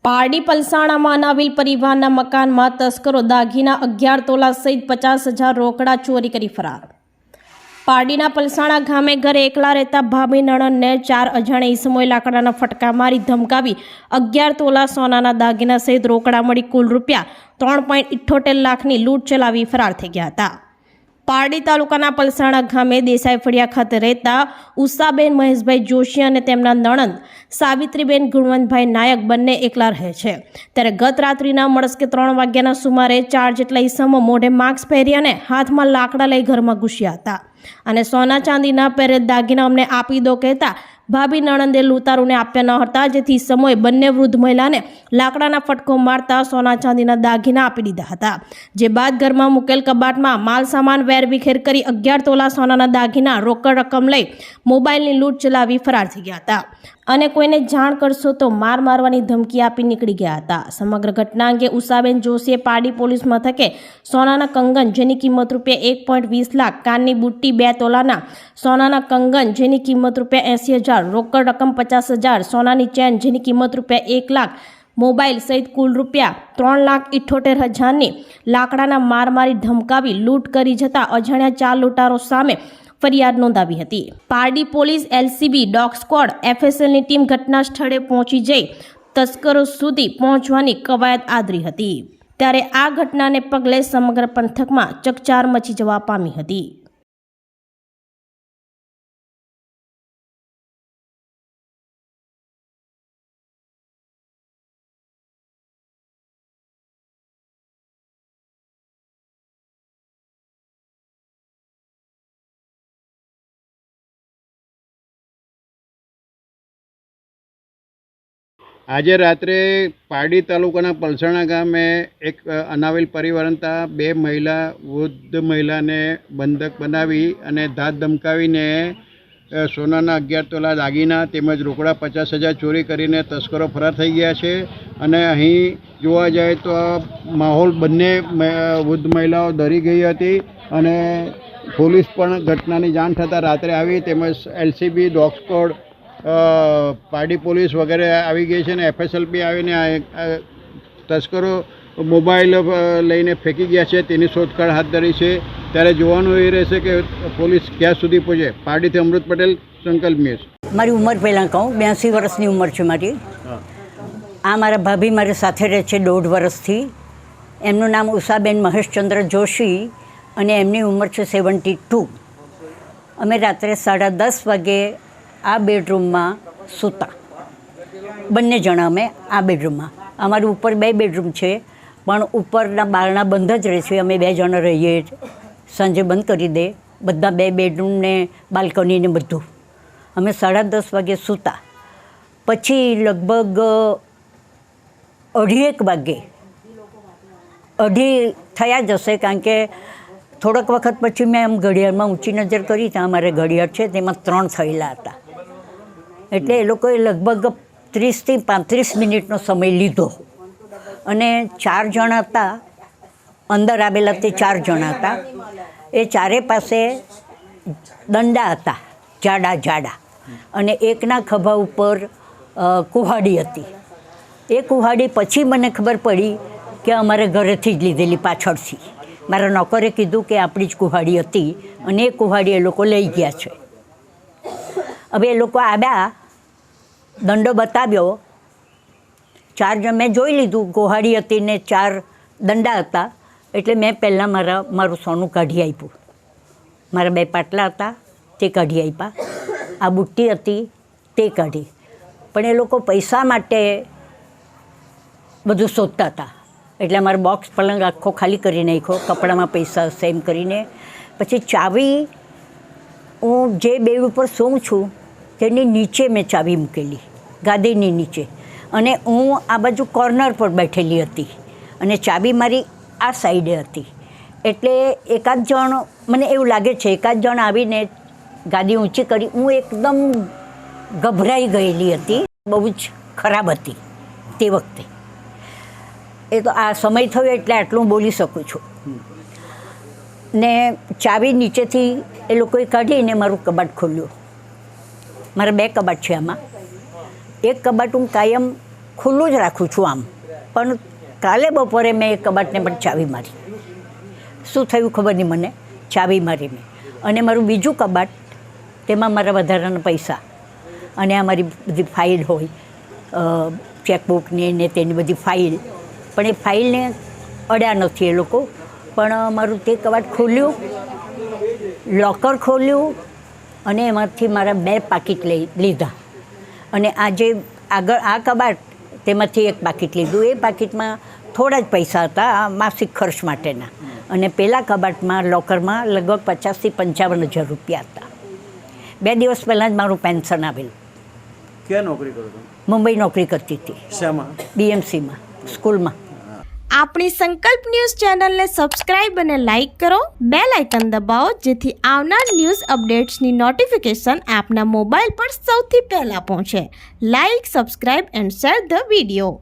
પારડી પલસાણામાં અનાવિલ પરિવારના મકાનમાં તસ્કરો દાગીના 11 તોલા સહિત 50,000 રોકડા ચોરી કરી ફરાર। પારડીના પલસાણા ગામે ઘરે એકલા રહેતા ભાભી નણંદને 4 અજાણ્યા ઈસમોએ લાકડાના ફટકા મારી ધમકાવી 11 તોલા સોનાના દાગીના સહિત રોકડા મળી કુલ રૂપિયા 3.78 લાખની લૂંટ ચલાવી ફરાર થઈ ગયા હતા। પારડી તાલુકાના પલસાણા ગામે દેસાઈ ફળિયા ખાતે રહેતા ઉષાબેન મહેશભાઈ જોશી અને તેમના નણંદ સાવિત્રીબેન ગુણવંતભાઈ નાયક બંને એકલા રહે છે। ત્યારે ગત રાત્રિના મળસ્કે 3 વાગ્યાના સુમારે 4 જેટલા ઈસમો મોઢે માસ્ક પહેરી અને હાથમાં લાકડા લઈ ઘરમાં ઘૂસ્યા હતા અને સોના ચાંદીના પહેરેલ દાગીના અમને આપી દો કહેતા ભાભી નણંદે લૂંટારૂને આપ્યા ન હતા, જેથી સમયે બંને વૃદ્ધ મહિલાને લાકડાના ફટકો મારતા સોના ચાંદીના દાગીના આપી દીધા હતા। જે બાદ ઘરમાં મૂકેલ કબાટમાં માલ સામાન વેરવિખેર કરી 11 તોલા સોનાના દાગીના રોકડ રકમ લઈ મોબાઈલની લૂંટ ચલાવી ફરાર થઈ ગયા હતા અને કોઈને જાણ કરશો તો મારવાની ધમકી આપી નીકળી ગયા હતા। સમગ્ર ઘટના અંગે ઉષાબેન જોશીએ પારડી પોલીસ મથકે સોનાના કંગન જેની કિંમત રૂપિયા 1.20 લાખ, કાનની બુટ્ટી 2 તોલાના સોનાના કંગન જેની કિંમત રૂપિયા 80,000, રોકડ રકમ 50,000, સોનાની ચેન જેની કિંમત રૂપિયા 1 લાખ, મોબાઈલ સહિત કુલ રૂપિયા 3,78,000ની લાકડાના મારી ધમકાવી લૂંટ કરી જતા અજાણ્યા 4 લૂંટારો સામે ફરિયાદ નોંધાવી હતી। Pardi police, LCB, dog squad, એફએસએલની ટીમ ઘટના સ્થળે પહોંચી જઈ તસ્કરો સુધી પહોંચવાની કવાયત આદરી હતી। ત્યારે આ ઘટનાને પગલે સમગ્ર પંથકમાં ચકચાર મચી જવા પામી હતી। આજે રાત્રે પારડી તાલુકાના પલસાણા ગામે એક અનાવિલ પરિવારના 2 મહિલા વૃદ્ધ મહિલાને બંધક બનાવી અને ધાક ધમકાવીને સોનાના 11 તોલા દાગીના તેમજ રોકડા 50,000 ચોરી કરીને તસ્કરો ફરાર થઈ ગયા છે। અને અહીં જોવા જાય તો માહોલ બંને વૃદ્ધ મહિલાઓ ડરી ગઈ હતી અને પોલીસ પણ ઘટનાની જાણ થતાં રાત્રે આવી, તેમજ LCB, dog squad, Pardi police વગેરે આવી ગઈ છે અને એફએસએલ બી આવીને તસ્કરો મોબાઈલ લઈને ફેંકી ગયા છે તેની શોધખોળ હાથ ધરી છે। ત્યારે જોવાનું એ રહેશે કે પોલીસ ક્યાં સુધી પહોંચે। પારડીથી અમૃત પટેલ, સંકલ્પ ન્યૂઝ। મારી ઉંમર પહેલાં કહું, 82 વર્ષની ઉંમર છે મારી। આ મારા ભાભી મારી સાથે રહે છે 1.5 વર્ષથી। એમનું નામ ઉષાબેન મહેશચંદ્ર જોશી અને એમની ઉંમર છે 72। અમે રાત્રે 10:30 વાગે આ બેડરૂમમાં સૂતા, બંને જણા અમે આ બેડરૂમમાં। અમારું ઉપર 2 બેડરૂમ છે પણ ઉપરના બારણા બંધ જ રહે છે, અમે 2 જણા રહીએ જ। સાંજે બંધ કરી દે બધા 2 બેડરૂમને, બાલ્કનીને બધું। અમે 10:30 વાગે સૂતા, પછી લગભગ 2:30 વાગે, 2:30 થયા જશે, કારણ કે થોડોક વખત પછી મેં આમ ઘડિયાળમાં ઊંચી નજર કરી ત્યાં અમારે ઘડિયાળ છે તેમાં 3 થયેલા હતા। એટલે એ લોકોએ લગભગ 30 થી 35 મિનિટનો સમય લીધો અને 4 જણા હતા અંદર આવેલા, તે 4 જણા હતા। એ 4 પાસે દંડા હતા, જાડા અને એકના ખભા ઉપર કુહાડી હતી। એ કુહાડી પછી મને ખબર પડી કે અમારે ઘરેથી જ લીધેલી, પાછળથી મારા નોકરે કીધું કે આપણી જ કુહાડી હતી અને એ કુહાડી એ લોકો લઈ ગયા છે। હવે એ લોકો આવ્યા, દંડો બતાવ્યો, 4 જણ મેં જોઈ લીધું કુહાડી હતી ને 4 દંડા હતા, એટલે મેં પહેલાં મારું સોનું કાઢી આપ્યું। મારા 2 પાટલા હતા તે કાઢી આપ્યા, આ બુટ્ટી હતી તે કાઢી, પણ એ લોકો પૈસા માટે બધું શોધતા હતા એટલે અમારો બોક્સ પલંગ આખો ખાલી કરી નાખ્યો, કપડામાં પૈસા હશે એમ કરીને। પછી ચાવી, હું જે બેડ ઉપર સૂઉં છું તેની નીચે મેં ચાવી મૂકેલી, ગાદીની નીચે, અને હું આ બાજુ કોર્નર પર બેઠેલી હતી અને ચાવી મારી આ સાઈડે હતી। એટલે એકાદ જણ, મને એવું લાગે છે એકાદ જણ આવીને ગાદી ઊંચી કરી, હું એકદમ ગભરાઈ ગયેલી હતી, બહુ જ ખરાબ હતી તે વખતે। એ તો આ સમય થયો એટલે આટલું બોલી શકું છું। ને ચાવી નીચેથી એ લોકોએ કાઢીને મારું કબાટ ખોલ્યું। મારા 2 કબાટ છે આમાં। એક કબાટ હું કાયમ ખુલ્લું જ રાખું છું આમ. પણ કાલે બપોરે મેં એ કબાટને પણ ચાવી મારી. શું થયું ખબર નહીં મને, ચાવી મારી મેં. અને મારું બીજું કબાટ, તેમાં મારા વધારાના પૈસા અને આ મારી બધી ફાઇલ હોય, ચેકબુકની ને તેની બધી ફાઇલ. પણ એ ફાઇલને અડ્યા નથી એ લોકો. પણ મારું તે કબાટ ખોલ્યું, લોકર ખોલ્યું અને એમાંથી મારા 2 પાકીટ લીધા. અને આ જે આગળ આ કબાટ, તેમાંથી એક પાકીટ લીધું. એ પાકીટમાં થોડા જ પૈસા હતા આ માસિક ખર્ચ માટેના. અને પેલા કબાટમાં લોકરમાં લગભગ 50,000 થી 55,000 રૂપિયા હતા. 2 દિવસ પહેલાં જ મારું પેન્શન આવેલું. ક્યાં નોકરી કરો છો? મુંબઈ નોકરી કરતી હતી, શામાં? BMCમાં, સ્કૂલમાં. આપણી સંકલ્પ ન્યૂઝ ચેનલને સબસ્ક્રાઇબ અને લાઇક કરો, બેલ આઇકન દબાવો જેથી આવનાર ન્યૂઝ અપડેટ્સની નોટિફિકેશન આપના મોબાઈલ પર સૌથી પહેલાં પહોંચે. Like, subscribe and share the video.